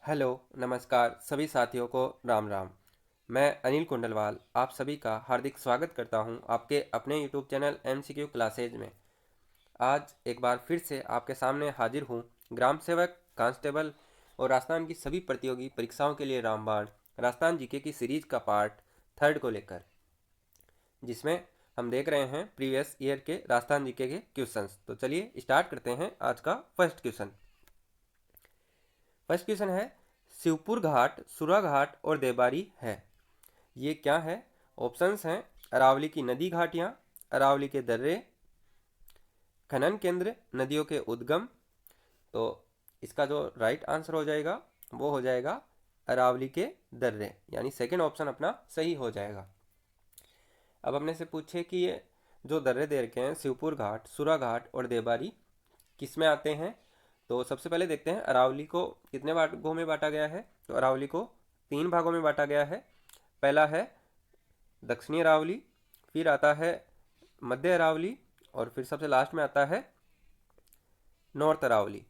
Hello, नमस्कार सभी साथियों को राम राम। मैं अनिल कुंडलवाल आप सभी का हार्दिक स्वागत करता हूं आपके अपने यूट्यूब चैनल एमसीक्यू क्लासेज में। आज एक बार फिर से आपके सामने हाजिर हूं ग्राम सेवक, कांस्टेबल और राजस्थान की सभी प्रतियोगी परीक्षाओं के लिए रामबाण राजस्थान जीके की सीरीज का पार्ट 3 को लेकर, जिसमें हम देख रहे हैं प्रीवियस ईयर के राजस्थान जीके के क्वेश्चंस। तो चलिए स्टार्ट करते हैं आज का फर्स्ट क्वेश्चन। फर्स्ट क्वेश्चन है, शिवपुर घाट, सुरा घाट और देबारी है, ये क्या है? ऑप्शंस हैं अरावली की नदी घाटियाँ, अरावली के दर्रे, खनन केंद्र, नदियों के उद्गम। तो इसका जो राइट आंसर हो जाएगा वो हो जाएगा अरावली के दर्रे, यानी सेकंड ऑप्शन अपना सही हो जाएगा। अब अपने से पूछे कि ये जो दर्रे दे रखे हैं शिवपुर घाट, सुरा घाट और देबारी किस में आते हैं। तो सबसे पहले देखते हैं अरावली को कितने भागों में बांटा गया है। तो अरावली को 3 भागों में बांटा गया है। पहला है दक्षिणी अरावली, फिर आता है मध्य अरावली और फिर सबसे लास्ट में आता है नॉर्थ अरावली।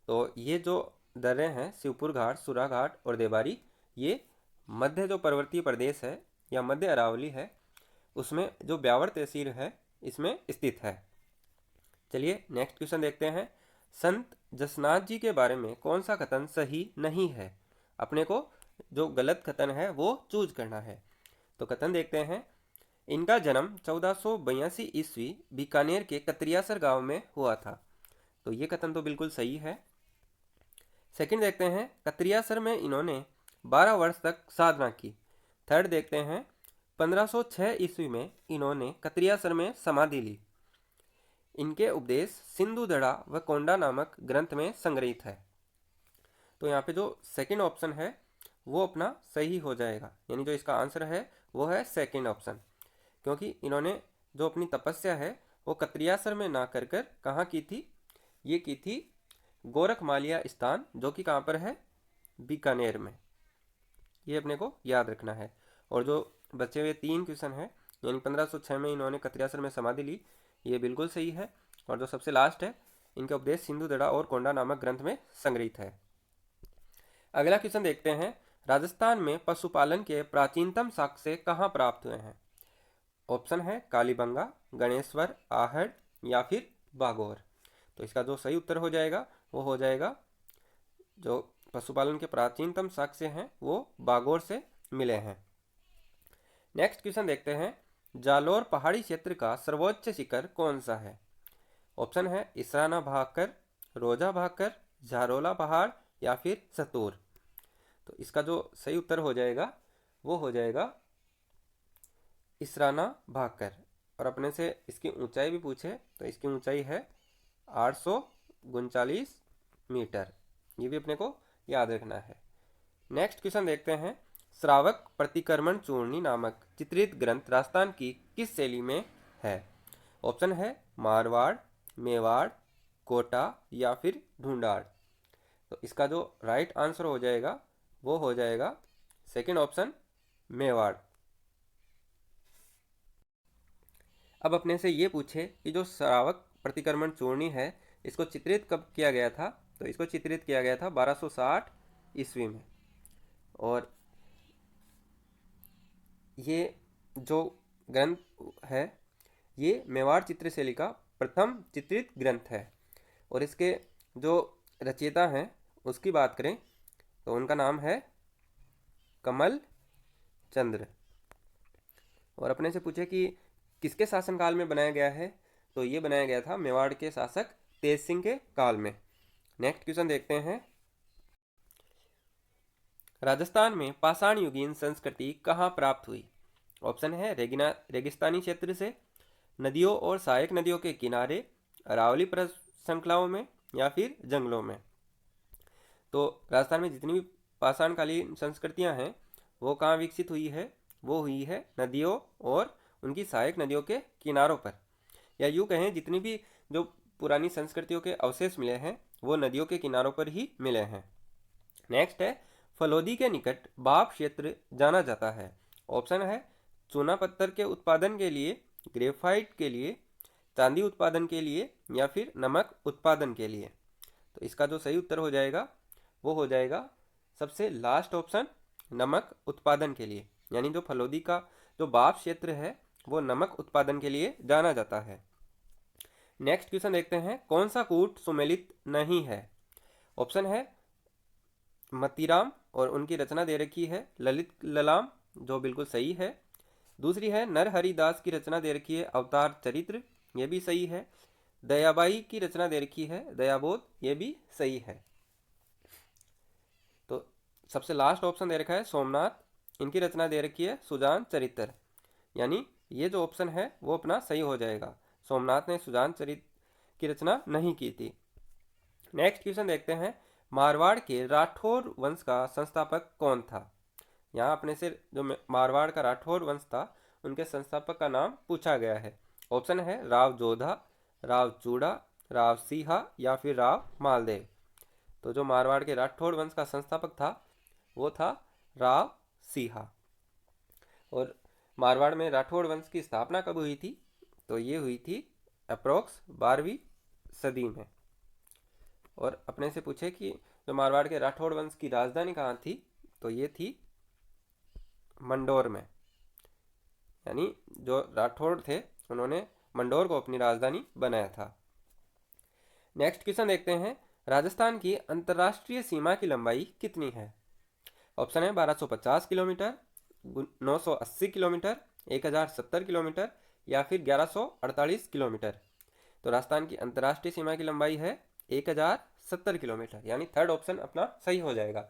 तो ये जो दर्रे हैं शिवपुर घाट, सुरा घाट और देबारी, ये मध्य जो पर्वतीय प्रदेश है या मध्य अरावली है उसमें जो ब्यावर तहसील है इसमें स्थित है। चलिए नेक्स्ट क्वेश्चन देखते हैं। संत जसनाथ जी के बारे में कौन सा कथन सही नहीं है? अपने को जो गलत कथन है वो चूज करना है। तो कथन देखते हैं, इनका जन्म 1482 ईस्वी बीकानेर के कतरियासर गांव में हुआ था। तो ये कथन तो बिल्कुल सही है। सेकंड देखते हैं, कतरियासर में इन्होंने 12 वर्ष तक साधना की। थर्ड देखते हैं, 1506 ईस्वी में इन्होंने कतरियासर में समाधि ली। इनके उपदेश सिंधु दड़ा व कोंडा नामक ग्रंथ में संग्रहित है। तो यहाँ पे जो सेकंड ऑप्शन है वो अपना सही हो जाएगा, यानी जो इसका आंसर है वो है सेकंड ऑप्शन, क्योंकि इन्होंने जो अपनी तपस्या है वो कतरियासर में ना कर कर कहाँ की थी? ये की थी गोरखमालिया स्थान, जो कि कहाँ पर है? बीकानेर में। ये अपने को याद रखना है। और जो बचे हुए 3 क्वेश्चन हैं, यानी 1506 में इन्होंने कतरियासर में समाधि ली, ये बिल्कुल सही है। और जो सबसे लास्ट है, इनका उपदेश सिंधु दड़ा और कोंडा नामक ग्रंथ में संग्रहित है। अगला क्वेश्चन देखते हैं, राजस्थान में पशुपालन के प्राचीनतम साक्ष्य कहाँ प्राप्त हुए हैं? ऑप्शन है कालीबंगा, गणेश्वर, आहड़ या फिर बागौर। तो इसका जो सही उत्तर हो जाएगा वो हो जाएगा, जो पशुपालन के प्राचीनतम साक्ष्य हैं वो बागौर से मिले हैं। नेक्स्ट क्वेश्चन देखते हैं, जालोर पहाड़ी क्षेत्र का सर्वोच्च शिखर कौन सा है? ऑप्शन है इसराना भाकर, रोजा भाकर, झारोला पहाड़ या फिर सतूर। तो इसका जो सही उत्तर हो जाएगा वो हो जाएगा इसराना भाकर। और अपने से इसकी ऊंचाई भी पूछे तो इसकी ऊंचाई है 839 मीटर। ये भी अपने को याद रखना है। नेक्स्ट क्वेश्चन देखते हैं, श्रावक प्रतिक्रमण चूर्णी नामक चित्रित ग्रंथ राजस्थान की किस शैली में है? ऑप्शन है मारवाड़, मेवाड़, कोटा या फिर ढूंढाड़। तो इसका जो राइट आंसर हो जाएगा वो हो जाएगा सेकंड ऑप्शन, मेवाड़। अब अपने से ये पूछे कि जो श्रावक प्रतिक्रमण चूर्णी है इसको चित्रित कब किया गया था? तो इसको चित्रित किया गया था 1260 ईस्वी में। और ये जो ग्रंथ है ये मेवाड़ चित्रशैली का प्रथम चित्रित ग्रंथ है। और इसके जो रचयिता हैं उसकी बात करें तो उनका नाम है कमल चंद्र। और अपने से पूछे कि किसके शासनकाल में बनाया गया है? तो ये बनाया गया था मेवाड़ के शासक तेज सिंह के काल में। नेक्स्ट क्वेश्चन देखते हैं, राजस्थान में पाषाण युगीन संस्कृति कहाँ प्राप्त हुई? ऑप्शन है रेगिस्तानी क्षेत्र से, नदियों और सहायक नदियों के किनारे, अरावली पर्वत श्रृंखलाओं में या फिर जंगलों में। तो राजस्थान में जितनी भी पाषाणकालीन संस्कृतियां हैं वो कहाँ विकसित हुई है? वो हुई है नदियों और उनकी सहायक नदियों के किनारों पर, या यूँ कहें जितनी भी जो पुरानी संस्कृतियों के अवशेष मिले हैं वो नदियों के किनारों पर ही मिले हैं। नेक्स्ट है, फलोदी के निकट बाप क्षेत्र जाना जाता है। ऑप्शन है चूना पत्थर के उत्पादन के लिए, ग्रेफाइट के लिए, चांदी उत्पादन के लिए या फिर नमक उत्पादन के लिए। तो इसका जो सही उत्तर हो जाएगा वो हो जाएगा सबसे लास्ट ऑप्शन नमक उत्पादन के लिए, यानी जो फलोदी का जो बाप क्षेत्र है वो नमक उत्पादन के लिए जाना जाता है। नेक्स्ट क्वेश्चन देखते हैं, कौन सा कूट सुमेलित नहीं है? ऑप्शन है मतीराम और उनकी रचना दे रखी है ललित ललाम, जो बिल्कुल सही है। दूसरी है नरहरि दास की रचना दे रखी है अवतार चरित्र, ये भी सही है। दयाबाई की रचना दे रखी है दयाबोध, ये भी सही है। तो सबसे लास्ट ऑप्शन दे रखा है सोमनाथ, इनकी रचना दे रखी है सुजान चरित्र, यानी ये जो ऑप्शन है वो अपना सही हो जाएगा। सोमनाथ ने सुजान चरित्र की रचना नहीं की थी। नेक्स्ट क्वेश्चन देखते हैं, मारवाड़ के राठौर वंश का संस्थापक कौन था? यहाँ अपने से जो मारवाड़ का राठौर वंश था उनके संस्थापक का नाम पूछा गया है। ऑप्शन है राव जोधा, राव चूड़ा, राव सिहा या फिर राव मालदेव। तो जो मारवाड़ के राठौर वंश का संस्थापक था वो था राव सिहा। और मारवाड़ में राठौड़ वंश की स्थापना कब हुई थी? तो ये हुई थी अप्रोक्स 12वीं सदी में। और अपने से पूछे कि जो मारवाड़ के राठौड़ वंश की राजधानी कहाँ थी? तो ये थी मंडोर में, यानी जो राठौड़ थे उन्होंने मंडोर को अपनी राजधानी बनाया था। नेक्स्ट क्वेश्चन देखते हैं, राजस्थान की अंतर्राष्ट्रीय सीमा की लंबाई कितनी है? ऑप्शन है 1250 किलोमीटर, 980 किलोमीटर, 1070 किलोमीटर या फिर 1148 किलोमीटर। तो राजस्थान की अंतर्राष्ट्रीय सीमा की लंबाई है 1070 किलोमीटर, यानी थर्ड ऑप्शन अपना सही हो जाएगा।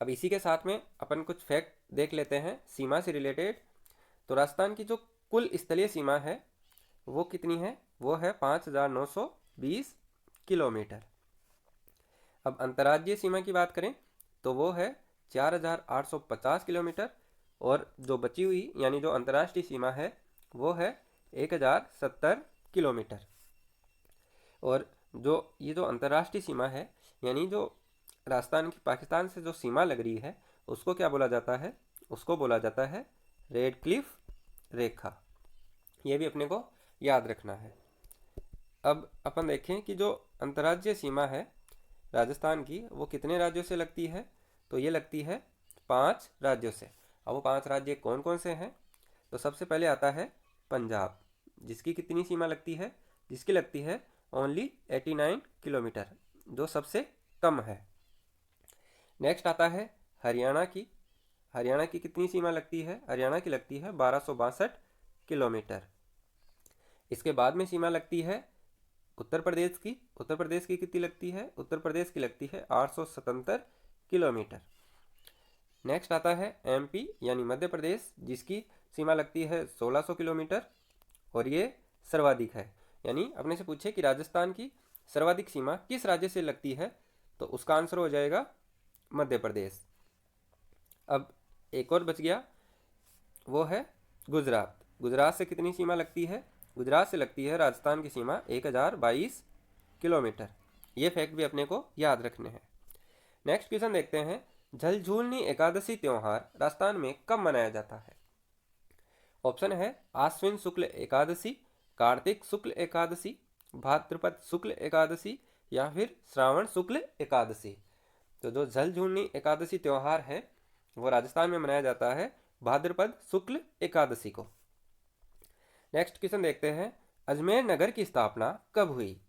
अब इसी के साथ में अपन कुछ फैक्ट देख लेते हैं सीमा से रिलेटेड। तो राजस्थान की जो कुल स्थलीय सीमा है वो कितनी है? वो है 5920 किलोमीटर। अब अंतर्राज्यीय सीमा की बात करें तो वो है 4850 किलोमीटर, और जो बची हुई यानी जो अंतर्राष्ट्रीय सीमा है वो है 1070 किलोमीटर। और जो ये जो अंतर्राष्ट्रीय सीमा है यानी जो राजस्थान की पाकिस्तान से जो सीमा लग रही है उसको क्या बोला जाता है? उसको बोला जाता है रेड क्लिफ रेखा। ये भी अपने को याद रखना है। अब अपन देखें कि जो अंतर्राज्यीय सीमा है राजस्थान की वो कितने राज्यों से लगती है? तो ये लगती है 5 राज्यों से। अब वो 5 राज्य कौन कौन से हैं? तो सबसे पहले आता है पंजाब, जिसकी कितनी सीमा लगती है? जिसकी लगती है ओनली 89 किलोमीटर, जो सबसे कम है। नेक्स्ट आता है हरियाणा की। हरियाणा की कितनी सीमा लगती है? हरियाणा की लगती है 1262 किलोमीटर। इसके बाद में सीमा लगती है उत्तर प्रदेश की। उत्तर प्रदेश की कितनी लगती है? उत्तर प्रदेश की लगती है 877 किलोमीटर। नेक्स्ट आता है एमपी यानी मध्य प्रदेश, जिसकी सीमा लगती है 1600 किलोमीटर, और ये सर्वाधिक है। यानी अपने से पूछे कि राजस्थान की सर्वाधिक सीमा किस राज्य से लगती है? तो उसका आंसर हो जाएगा मध्य प्रदेश। अब एक और बच गया, वो है गुजरात। गुजरात से कितनी सीमा लगती है? गुजरात से लगती है राजस्थान की सीमा 1022 किलोमीटर। ये फैक्ट भी अपने को याद रखने हैं। नेक्स्ट क्वेश्चन देखते हैं, झलझूलनी एकादशी त्योहार राजस्थान में कब मनाया जाता है? ऑप्शन है आश्विन शुक्ल एकादशी, कार्तिक शुक्ल एकादशी, भाद्रपद शुक्ल एकादशी या फिर श्रावण शुक्ल एकादशी। तो जो झलझूलनी एकादशी त्योहार है वो राजस्थान में मनाया जाता है भाद्रपद शुक्ल एकादशी को। नेक्स्ट क्वेश्चन देखते हैं, अजमेर नगर की स्थापना कब हुई?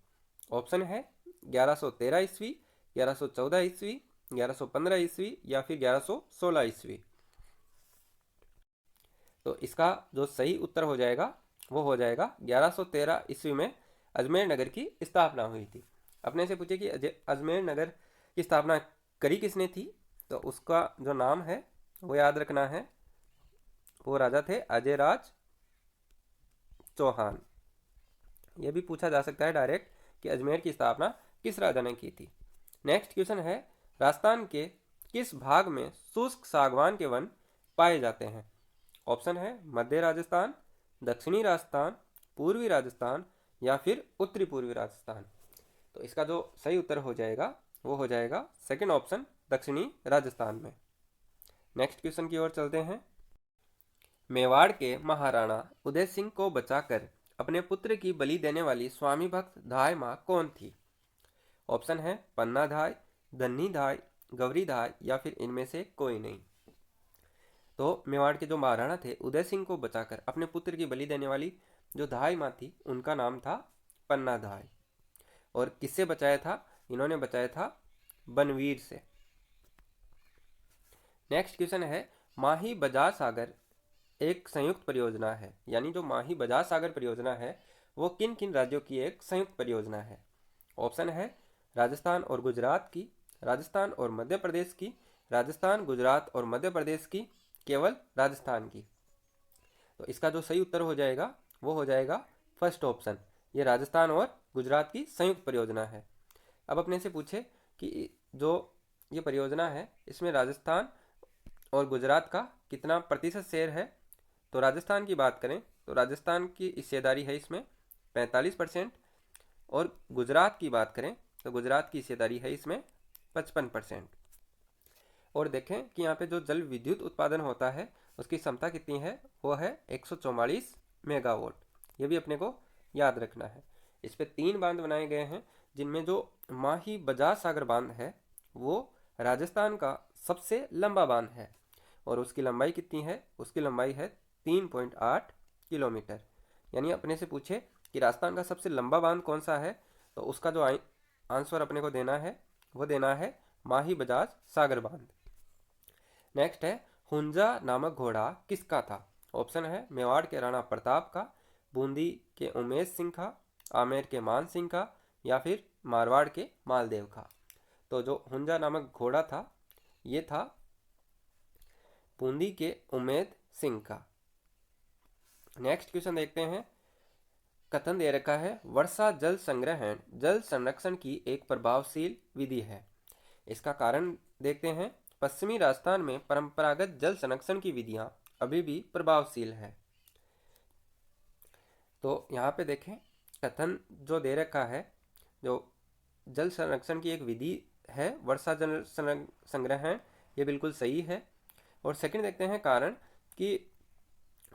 ऑप्शन है 1113 ईस्वी, 1114 ईस्वी, 1115 ईस्वी या फिर 1116 ईस्वी। तो इसका जो सही उत्तर हो जाएगा वो हो जाएगा 1113 ईस्वी में अजमेर नगर की स्थापना हुई थी। अपने से पूछे कि अजमेर नगर की स्थापना करी किसने थी? तो उसका जो नाम है वो याद रखना है, वो राजा थे अजयराज चौहान। ये भी पूछा जा सकता है डायरेक्ट कि अजमेर की स्थापना किस राजा ने की थी। नेक्स्ट क्वेश्चन है, राजस्थान के किस भाग में शुष्क सागवान के वन पाए जाते हैं? ऑप्शन है मध्य राजस्थान, दक्षिणी राजस्थान, पूर्वी राजस्थान या फिर उत्तरी पूर्वी राजस्थान। तो इसका जो सही उत्तर हो जाएगा वो हो जाएगा सेकंड ऑप्शन, दक्षिणी राजस्थान में। नेक्स्ट क्वेश्चन की ओर चलते हैं, मेवाड़ के महाराणा उदय सिंह को बचाकर अपने पुत्र की बलि देने वाली स्वामी भक्त धाय माँ कौन थी? ऑप्शन है पन्ना धाय, धन्नी धाय, गौरीधार या फिर इनमें से कोई नहीं। तो मेवाड़ के जो महाराणा थे उदय सिंह को बचाकर अपने पुत्र की बलि देने वाली जो धाई माँ थी उनका नाम था पन्ना धाई। और किससे बचाया था? इन्होंने बचाया था बनवीर से। नेक्स्ट क्वेश्चन है, माही बजाज सागर एक संयुक्त परियोजना है, यानी जो माही बजाज सागर परियोजना है वो किन किन राज्यों की एक संयुक्त परियोजना है? ऑप्शन है राजस्थान और गुजरात की, राजस्थान और मध्य प्रदेश की, राजस्थान, गुजरात और मध्य प्रदेश की, केवल राजस्थान की। तो इसका जो सही उत्तर हो जाएगा वो हो जाएगा फर्स्ट ऑप्शन, ये राजस्थान और गुजरात की संयुक्त परियोजना है। अब अपने से पूछे कि जो ये परियोजना है इसमें राजस्थान और गुजरात का कितना प्रतिशत शेयर है? तो राजस्थान की बात करें तो राजस्थान की हिस्सेदारी है इसमें 45%, और गुजरात की बात करें तो गुजरात की हिस्सेदारी है इसमें 55%। और देखें कि यहाँ पे जो जल विद्युत उत्पादन होता है उसकी क्षमता कितनी है? वो है 144 मेगावाट। ये भी अपने को याद रखना है। इस पे 3 बांध बनाए गए हैं, जिनमें जो माही बजाज सागर बांध है वो राजस्थान का सबसे लंबा बांध है, और उसकी लंबाई कितनी है? उसकी लंबाई है 3.8 किलोमीटर। यानी अपने से पूछे कि राजस्थान का सबसे लंबा बांध कौन सा है, तो उसका जो आंसर अपने को देना है वो देना है माही बजाज सागर बांध। नेक्स्ट है, हुंजा नामक घोड़ा किसका था? ऑप्शन है मेवाड़ के राणा प्रताप का, बूंदी के उमेश सिंह का, आमेर के मान सिंह का, या फिर मारवाड़ के मालदेव का। तो जो हुंजा नामक घोड़ा था ये था बूंदी के उमेद सिंह का। नेक्स्ट क्वेश्चन देखते हैं। कथन दे रखा है, वर्षा जल संग्रहण जल संरक्षण की एक प्रभावशील विधि है। इसका कारण देखते हैं। पश्चिमी राजस्थान में परंपरागत जल संरक्षण की विधियां अभी भी प्रभावशील है। तो यहाँ पे देखें कथन जो दे रखा है, जो जल संरक्षण की एक विधि है वर्षा जल संग्रहण, ये बिल्कुल सही है। और सेकंड देखते हैं कारण कि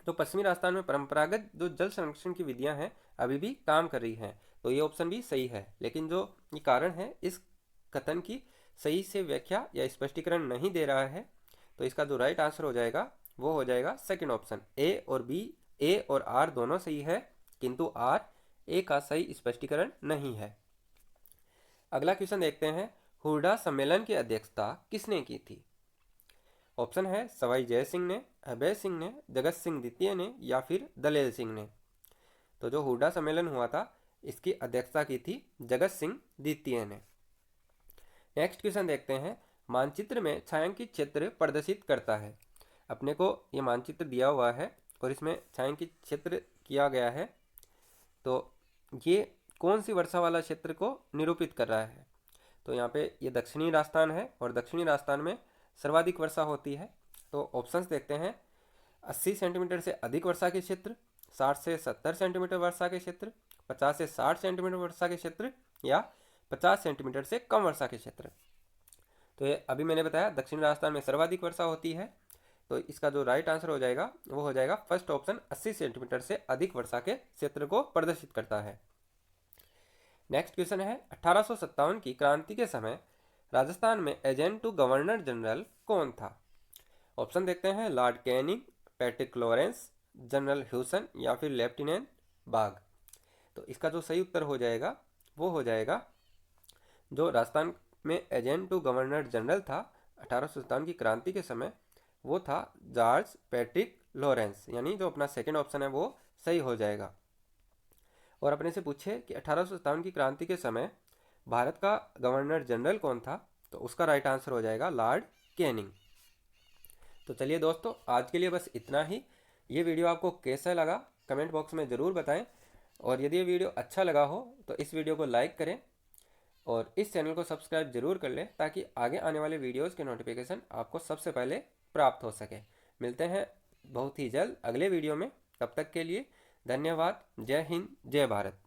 जो पश्चिमी राजस्थान में परंपरागत जो जल संरक्षण की विधियां हैं अभी भी काम कर रही हैं, तो ये ऑप्शन भी सही है। लेकिन जो ये कारण है इस कथन की सही से व्याख्या या स्पष्टीकरण नहीं दे रहा है, तो इसका जो राइट आंसर हो जाएगा वो हो जाएगा सेकंड ऑप्शन, ए और बी, ए और आर दोनों सही है, किंतु आर ए का सही स्पष्टीकरण नहीं है। अगला क्वेश्चन देखते हैं, हुरडा सम्मेलन की अध्यक्षता किसने की थी? ऑप्शन है सवाई जय सिंह ने, अभय सिंह ने, जगत सिंह द्वितीय ने, या फिर दलेल सिंह ने। तो जो हुरडा सम्मेलन हुआ था इसकी अध्यक्षता की थी जगत सिंह द्वितीय ने। नेक्स्ट क्वेश्चन देखते हैं, मानचित्र में छायांकित क्षेत्र प्रदर्शित करता है। अपने को ये मानचित्र दिया हुआ है और इसमें छायांकित क्षेत्र किया गया है, तो ये कौन सी वर्षा वाला क्षेत्र को निरूपित कर रहा है? तो यहाँ पे ये दक्षिणी राजस्थान है और दक्षिणी राजस्थान में सर्वाधिक वर्षा होती है। तो ऑप्शंस देखते हैं, 80 सेंटीमीटर से अधिक वर्षा के क्षेत्र, 60 से 70 सेंटीमीटर वर्षा के क्षेत्र, 50 से 60 सेंटीमीटर वर्षा के क्षेत्र, या 50 सेंटीमीटर से कम वर्षा के क्षेत्र। तो ये अभी मैंने बताया दक्षिण राजस्थान में सर्वाधिक वर्षा होती है, तो इसका जो राइट आंसर हो जाएगा वो हो जाएगा फर्स्ट ऑप्शन, 80 सेंटीमीटर से अधिक वर्षा के क्षेत्र को प्रदर्शित करता है। नेक्स्ट क्वेश्चन है, 1857 की क्रांति के समय राजस्थान में एजेंट टू गवर्नर जनरल कौन था? ऑप्शन देखते हैं, Lord Canning, Patrick Lawrence, general Hewson, या फिर लेफ्टिनेंट बाग। तो इसका जो सही उत्तर हो जाएगा वो हो जाएगा जो राजस्थान में एजेंट टू गवर्नर जनरल था 1857 की क्रांति के समय, वो था जॉर्ज पैट्रिक लॉरेंस, यानी जो अपना सेकंड ऑप्शन है वो सही हो जाएगा। और अपने से पूछे कि 1857 की क्रांति के समय भारत का गवर्नर जनरल कौन था, तो उसका राइट आंसर हो जाएगा लॉर्ड कैनिंग। तो चलिए दोस्तों, आज के लिए बस इतना ही। ये वीडियो आपको कैसा लगा कमेंट बॉक्स में ज़रूर बताएं, और यदि ये वीडियो अच्छा लगा हो तो इस वीडियो को लाइक करें और इस चैनल को सब्सक्राइब जरूर कर लें, ताकि आगे आने वाले वीडियोज़ के नोटिफिकेशन आपको सबसे पहले प्राप्त हो सके। मिलते हैं बहुत ही जल्द अगले वीडियो में, तब तक के लिए धन्यवाद। जय हिंद, जय भारत।